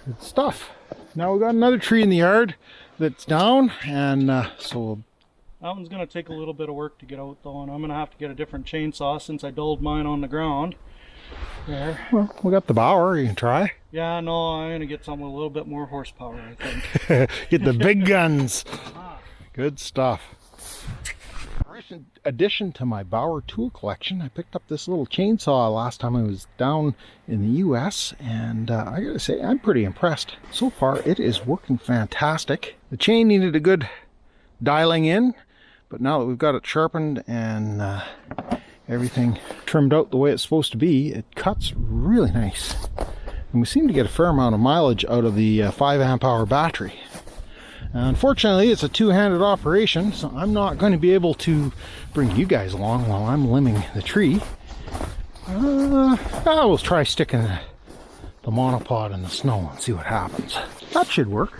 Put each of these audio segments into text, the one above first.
Good stuff. Now we got another tree in the yard that's down, and so that one's going to take a little bit of work to get out though, and I'm going to have to get a different chainsaw since I dulled mine on the ground. There. Well, we got the Bauer, you can try. Yeah, no, I'm going to get something with a little bit more horsepower, I think. Get the big guns. Good stuff. In addition to my Bauer tool collection, I picked up this little chainsaw last time I was down in the US, and I gotta say, I'm pretty impressed. So far, it is working fantastic. The chain needed a good dialing in, but now that we've got it sharpened and everything trimmed out the way it's supposed to be, it cuts really nice. And we seem to get a fair amount of mileage out of the 5 amp hour battery. Unfortunately, it's a two-handed operation, so I'm not going to be able to bring you guys along while I'm limbing the tree. I will try sticking the monopod in the snow and see what happens. That should work.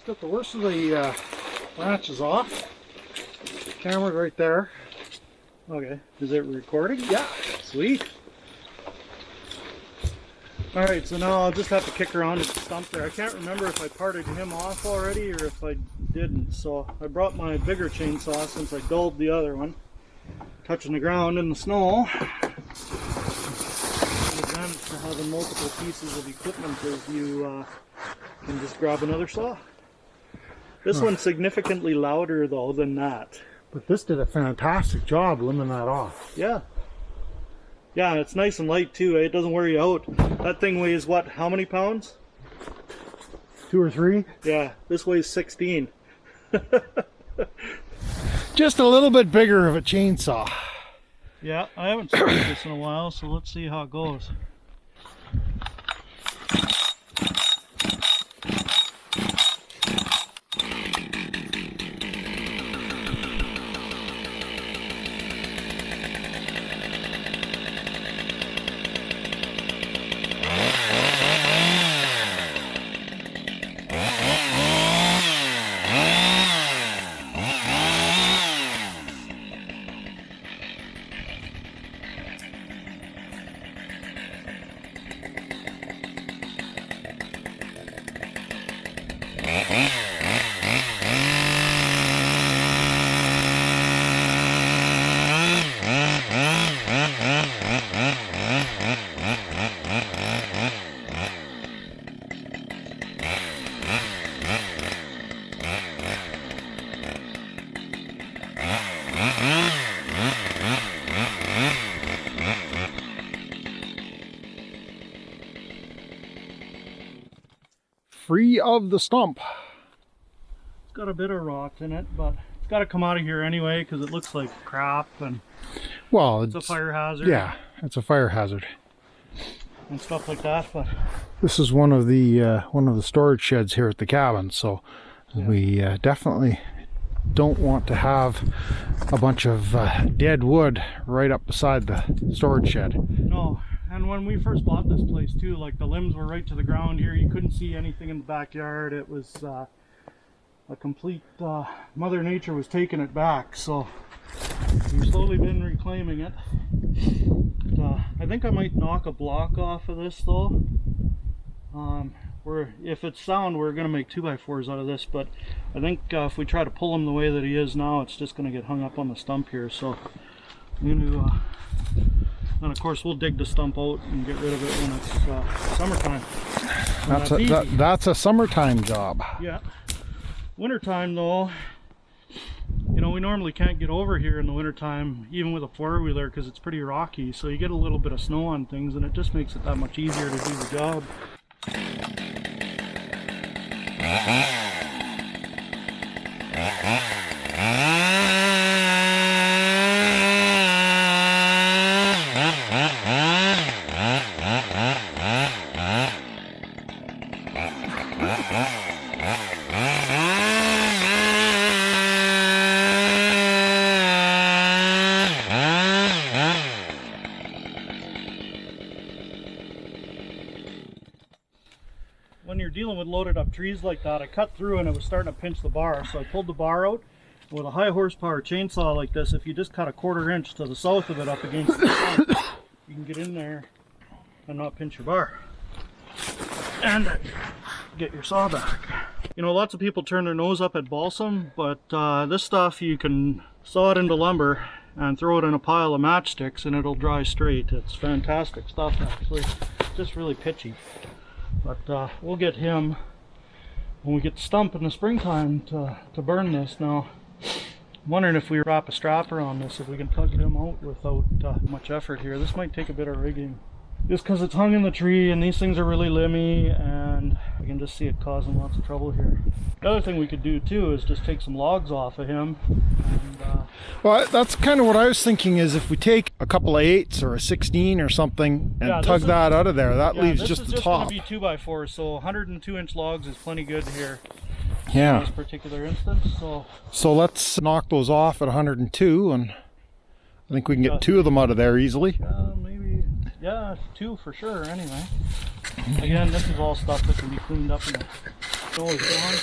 Got the worst of the branches off. Camera's right there. Okay, is it recording? Yeah, Sweet. Alright, so now I'll just have to kick around at the stump there. I can't remember if I parted him off already or if I didn't, so I brought my bigger chainsaw since I dulled the other one. Touching the ground in the snow. The advantage to having multiple pieces of equipment is you can just grab another saw. This one's significantly louder though than that. but this did a fantastic job limbing that off. Yeah. Yeah, it's nice and light too. It doesn't wear you out. That thing weighs what? How many pounds? 2 or 3? Yeah, this weighs 16. Just a little bit bigger of a chainsaw. Yeah, I haven't started this in a while, so let's see how it goes. Free of the stump. It's got a bit of rot in it, but it's got to come out of here anyway because it looks like crap and Well, it's a fire hazard. Yeah, it's a fire hazard. And stuff like that, but This is one of the storage sheds here at the cabin, so yeah. We definitely don't want to have a bunch of dead wood right up beside the storage shed. No, and when we first bought this place too, like the limbs were right to the ground here. You couldn't see anything in the backyard. It was a complete Mother Nature was taking it back, so we've slowly been reclaiming it. But, I think I might knock a block off of this though. If it's sound, we're going to make 2x4s out of this, but I think if we try to pull him the way that he is now, it's just going to get hung up on the stump here. So I'm going to, and of course we'll dig the stump out and get rid of it when it's summertime. That's a summertime job. Yeah. Wintertime though, know, we normally can't get over here in the wintertime, even with a four-wheeler, because it's pretty rocky. So you get a little bit of snow on things, and it just makes it that much easier to do the job. When you're dealing with loaded up trees like that, I cut through and it was starting to pinch the bar, so I pulled the bar out. With a high horsepower chainsaw like this, if you just cut a 1/4 inch to the south of it up against the sun, you can get in there and not pinch your bar and get your saw back. You know, lots of people turn their nose up at balsam, but this stuff you can saw it into lumber and throw it in a pile of matchsticks and it'll dry straight. It's fantastic stuff, actually. Just really pitchy. But we'll get him when we get the stump in the springtime to burn this. Now, I'm wondering if we wrap a strap around this, if we can tug him out without much effort here. This might take a bit of rigging. Just because it's hung in the tree and these things are really limby, and I can just see it causing lots of trouble here. The other thing we could do too is just take some logs off of him. And, well, that's kind of what I was thinking, is if we take a couple of 8s or a 16 or something and tug that out of there, that leaves just the top. This is just going to be 2x4, so 102-inch logs is plenty good here. Yeah. In this particular instance. So let's knock those off at 102, and I think we can get 2 of them out of there easily. Maybe, yeah, 2 for sure. Anyway, again, this is all stuff that can be cleaned up and snow is gone.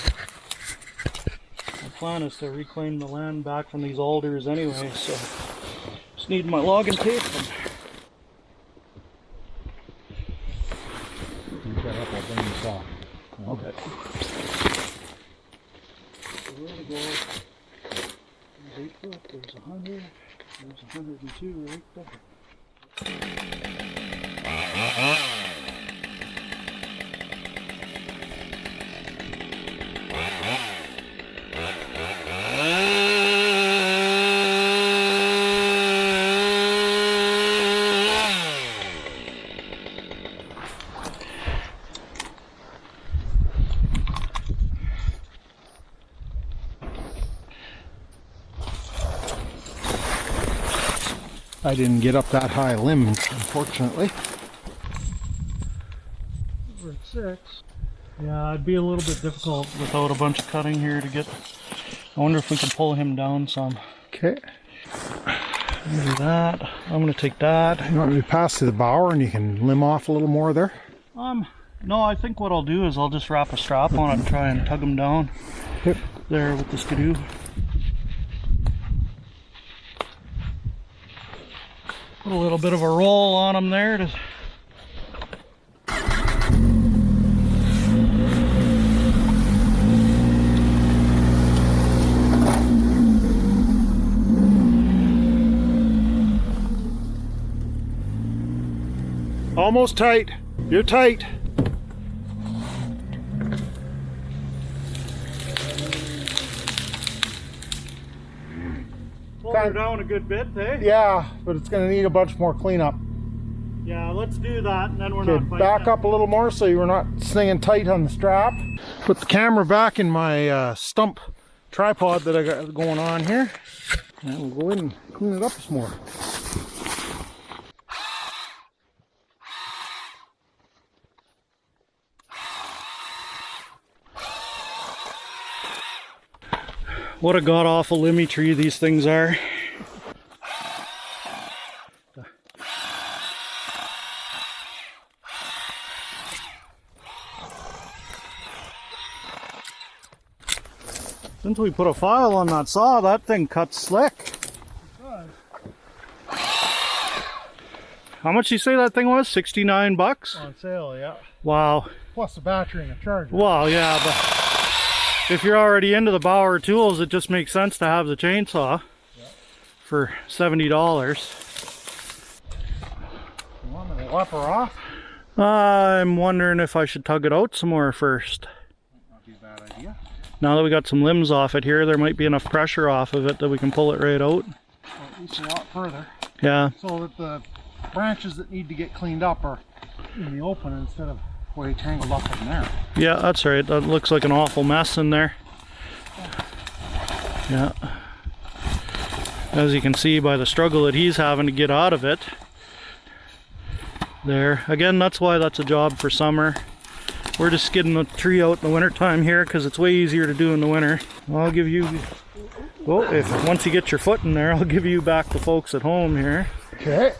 My plan is to reclaim the land back from these alders anyway, so just need my log and tape. You shut up, I'll bring this off. Okay. So where to go? There's 8 foot, there's 100, there's 102 right there. I didn't get up that high limb, unfortunately. We're at 6. Yeah, it'd be a little bit difficult without a bunch of cutting here to get. I wonder if we can pull him down some. Okay. Do that. I'm going to take that. You want me to pass to the Bauer and you can limb off a little more there? No, I think what I'll do is I'll just wrap a strap on it and try and tug him down. Yep. There with the skidoo. Put a little bit of a roll on him there to almost tight. You're tight. pull her down a good bit, eh? Yeah, but it's going to need a bunch more cleanup. Yeah, let's do that, and then we're Okay, not fighting back it. up a little more so you're not staying tight on the strap. Put the camera back in my stump tripod that I got going on here. And we'll go in and clean it up some more. What a god-awful limby tree these things are. Since we put a file on that saw, that thing cuts slick. How much you say that thing was? 69 bucks? On sale, yeah. Wow. Plus the battery and the charger. Well, yeah, but if you're already into the Bauer tools, it just makes sense to have the chainsaw for $70. You want me to lop her off? I'm wondering if I should tug it out some more first. Not be a bad idea. Now that we got some limbs off it here, there might be enough pressure off of it that we can pull it right out. Or at least a lot further. Yeah. So that the branches that need to get cleaned up are in the open instead of way tangled up in there. Yeah, that's right. That looks like an awful mess in there. Yeah. As you can see by the struggle that he's having to get out of it. There. Again, that's why that's a job for summer. We're just skidding the tree out in the winter time here because it's way easier to do in the winter. I'll give you, well, once you get your foot in there, I'll give you back the folks at home here. Okay.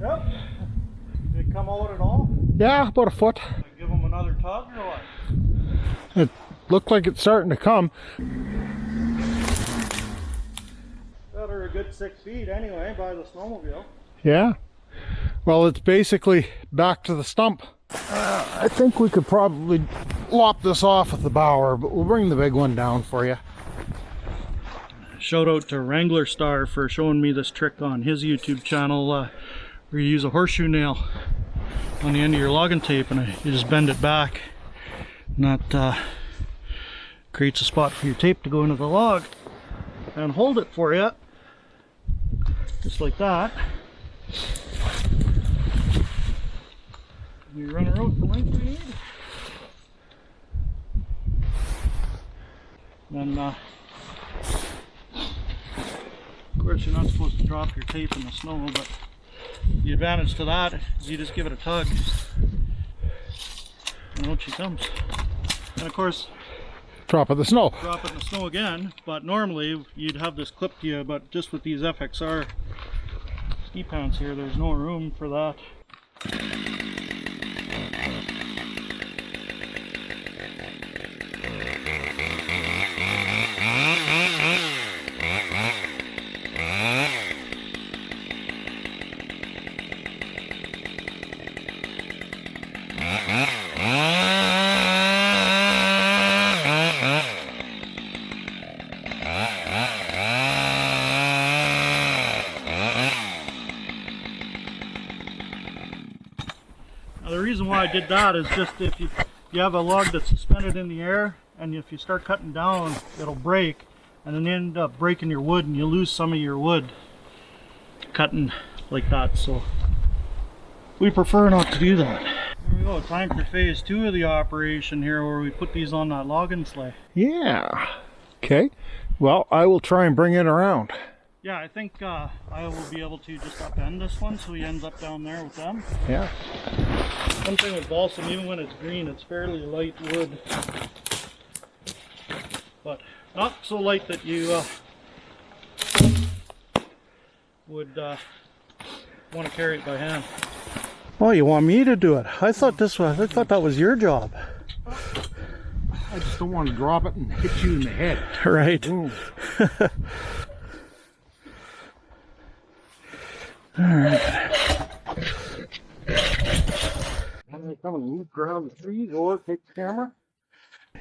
Yep. Did it come out at all? Yeah, about a foot. Give them another tug or what? It looked like it's starting to come. Got her a good 6 feet anyway by the snowmobile. Yeah. Well, it's basically back to the stump. I think we could probably lop this off with the Bauer, but we'll bring the big one down for you. Shout out to Wrangler Star for showing me this trick on his YouTube channel where you use a horseshoe nail on the end of your logging tape and you just bend it back, and that creates a spot for your tape to go into the log and hold it for you, just like that. You run her out the length we need, then of course you're not supposed to drop your tape in the snow, but the advantage to that is you just give it a tug and out she comes. And of course, Drop it in the snow. drop it in the snow again, but normally you'd have this clipped to you, but just with these FXR ski pants here, there's no room for that. Now the reason why I did that is just if you have a log that's suspended in the air, and if you start cutting down, it'll break, and then you end up breaking your wood, and you lose some of your wood cutting like that. So we prefer not to do that. Here we go, time for phase 2 of the operation here, where we put these on that logging sleigh. Yeah. Okay. Well, I will try and bring it around. Yeah, I think I will be able to just upend this one so he ends up down there with them. Yeah. One thing with balsam, even when it's green, it's fairly light wood. But not so light that you would want to carry it by hand. Oh, you want me to do it? I thought that was your job. I just don't want to drop it and hit you in the head. Right. Alright. I'm come and loop around the trees or take the camera.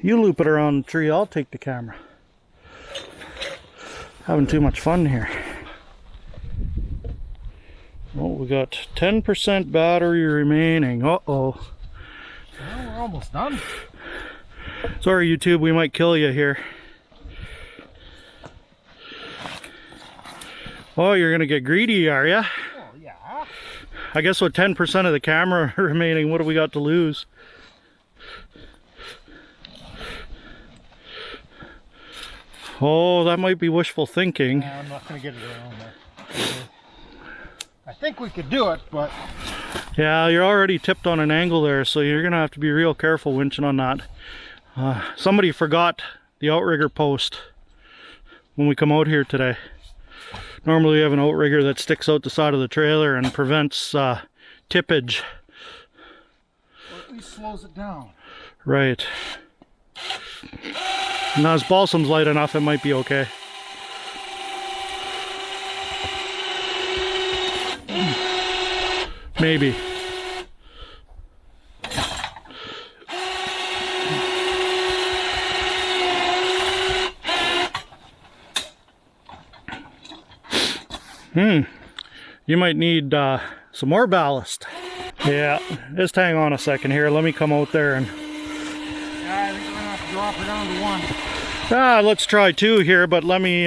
You loop it around the tree, I'll take the camera. Having too much fun here. Well, we got 10% battery remaining. Uh-oh. Well, we're almost done. Sorry, YouTube, we might kill you here. Oh, you're gonna get greedy, are ya? Oh, yeah. I guess with 10% of the camera remaining, what do we got to lose? Oh, that might be wishful thinking. I'm not going to get it around there. I think we could do it, but... Yeah, you're already tipped on an angle there, so you're going to have to be real careful winching on that. Somebody forgot the outrigger post when we come out here today. Normally we have an outrigger that sticks out the side of the trailer and prevents tippage. Or at least slows it down. Right. Now as balsam's light enough, it might be okay. Maybe. You might need some more ballast. Yeah, just hang on a second here. Let me come out there and... Yeah, I think we're gonna have to drop her down to 1. Let's try 2 here, but let me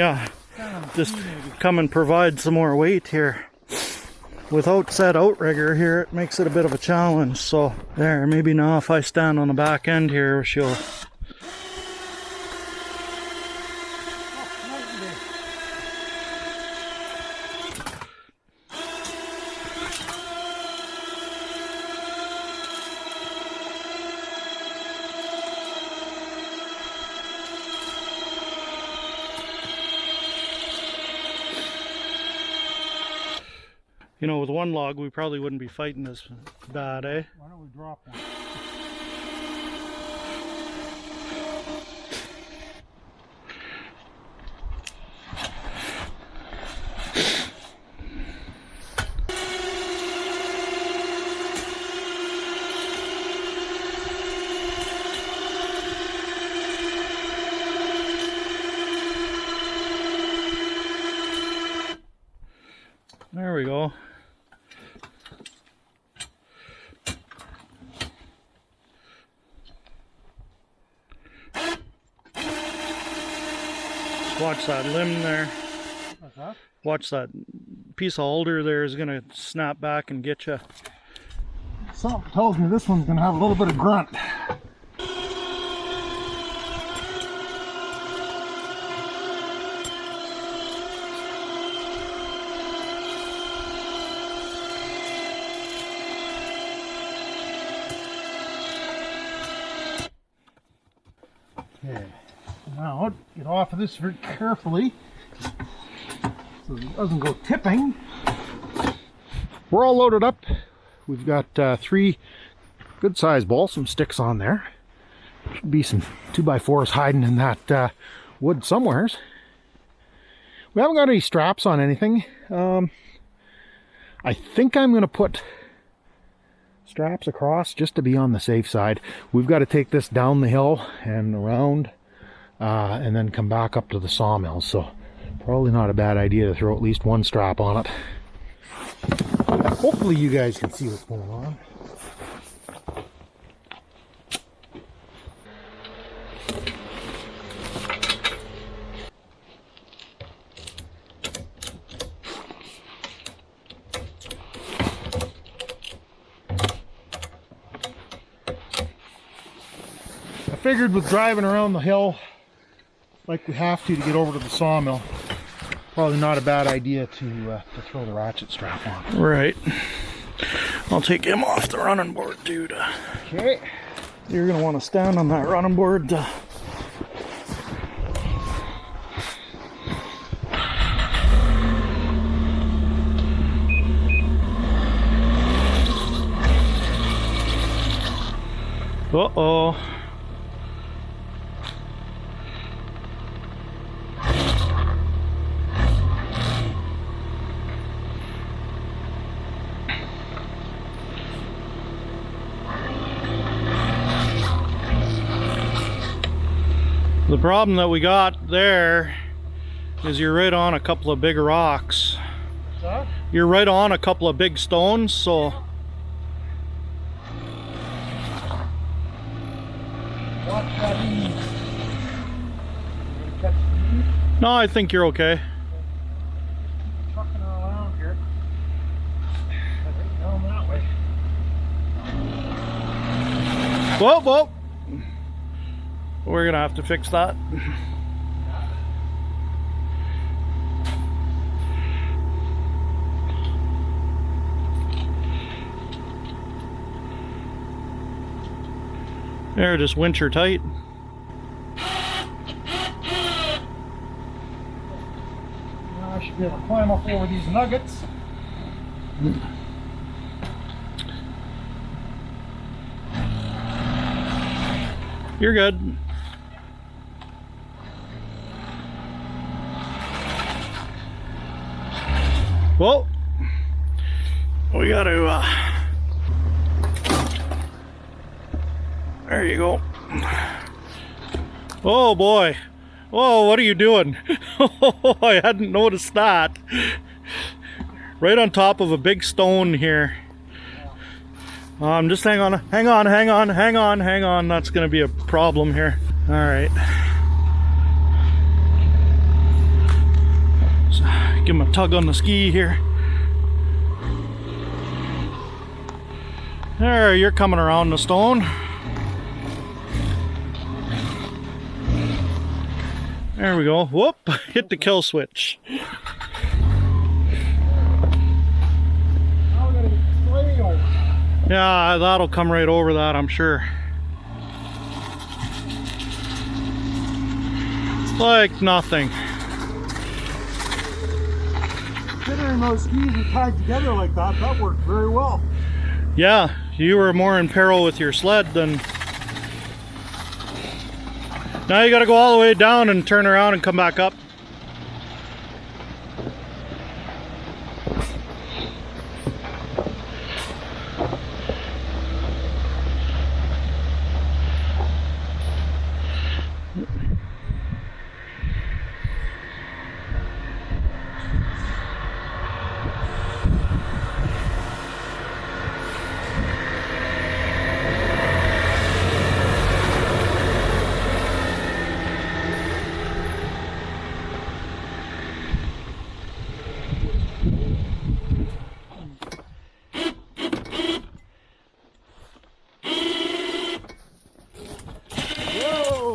just come and provide some more weight here. Without said outrigger here, it makes it a bit of a challenge. So there, maybe now if I stand on the back end here, she'll... You know, with one log, we probably wouldn't be fighting this bad, eh? Why don't we drop one? There we go. Watch that limb there. What's that? Watch that piece of alder there is gonna snap back and get you. Something tells me this one's gonna have a little bit of grunt. Okay, now get off of this very carefully so it doesn't go tipping. We're all loaded up. We've got 3 good sized balsam sticks on there. Should be some 2x4s hiding in that wood somewheres. We haven't got any straps on anything. I think I'm going to put straps across just to be on the safe side. We've got to take this down the hill and around and then come back up to the sawmill, so probably not a bad idea to throw at least 1 strap on it. Hopefully you guys can see what's going on. I figured with driving around the hill like we have to get over to the sawmill, probably not a bad idea to throw the ratchet strap on. Right. I'll take him off the running board, dude. Okay. You're gonna want to stand on that running board. Uh-oh. The problem that we got there is you're right on a couple of big rocks. Huh? You're right on a couple of big stones, so... Watch that ease. Catch the ease. No, I think you're okay. Trucking her around here. Down that way. Whoa, whoa! We're gonna have to fix that. There, just winch her tight. Now I should be able to climb up over these nuggets. You're good. Well, we got to, there you go. Oh boy. Oh, what are you doing? Oh, I hadn't noticed that. right on top of a big stone here. Just hang on. That's gonna be a problem here. All right. So, give him a tug on the ski here. There, you're coming around the stone. There we go. Whoop! Hit the kill switch. Yeah, that'll come right over that, I'm sure. Like nothing. Considering those skis are tied together like that, that worked very well. Yeah, you were more in peril with your sled than... Now you gotta go all the way down and turn around and come back up.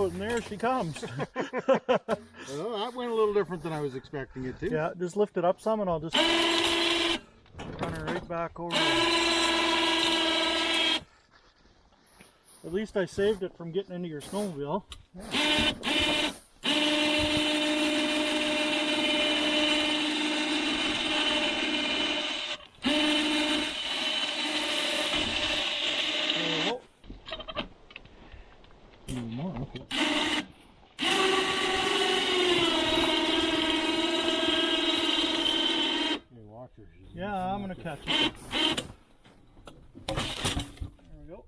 And there she comes. Well, that went a little different than I was expecting it to. Yeah, just lift it up some and I'll just run her right back over there. At least I saved it from getting into your snowmobile. Yeah. Yeah, I'm gonna catch it. There we go.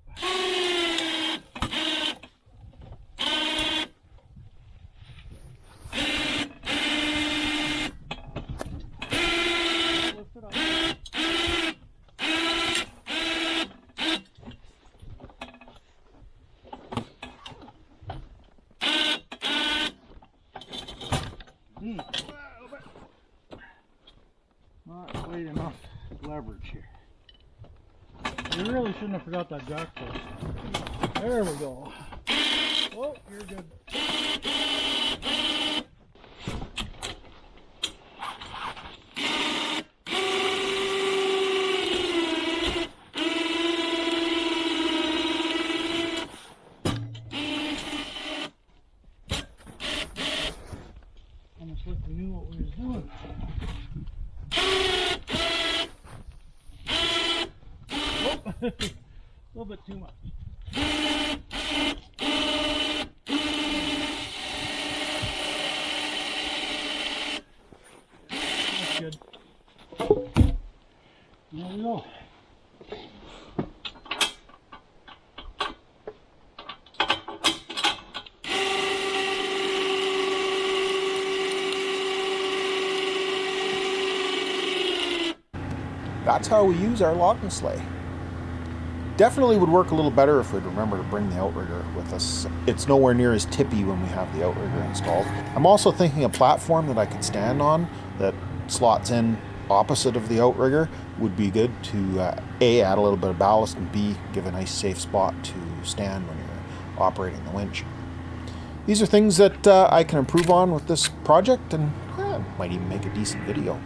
Lift it up. Not quite enough leverage here. You really shouldn't have forgot that jack post. There we go. Oh, you're good. Almost like we knew what we was doing. A little bit too much. That's good. There we go. That's how we use our logging sleigh. Definitely would work a little better if we'd remember to bring the outrigger with us. It's nowhere near as tippy when we have the outrigger installed. I'm also thinking a platform that I could stand on that slots in opposite of the outrigger would be good to A, add a little bit of ballast, and B, give a nice safe spot to stand when you're operating the winch. These are things that I can improve on with this project, and might even make a decent video.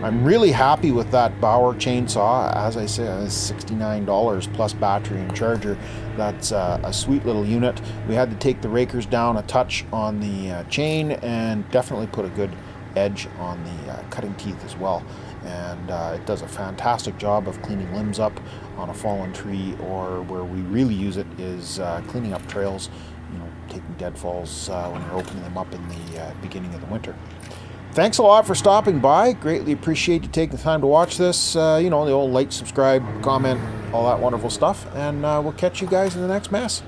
I'm really happy with that Bauer chainsaw. As I say, it's $69 plus battery and charger. That's a sweet little unit. We had to take the rakers down a touch on the chain and definitely put a good edge on the cutting teeth as well. And it does a fantastic job of cleaning limbs up on a fallen tree, or where we really use it is cleaning up trails, you know, taking deadfalls when you're opening them up in the beginning of the winter. Thanks a lot for stopping by. Greatly appreciate you taking the time to watch this. You know, the old like, subscribe, comment, all that wonderful stuff. And we'll catch you guys in the next mess.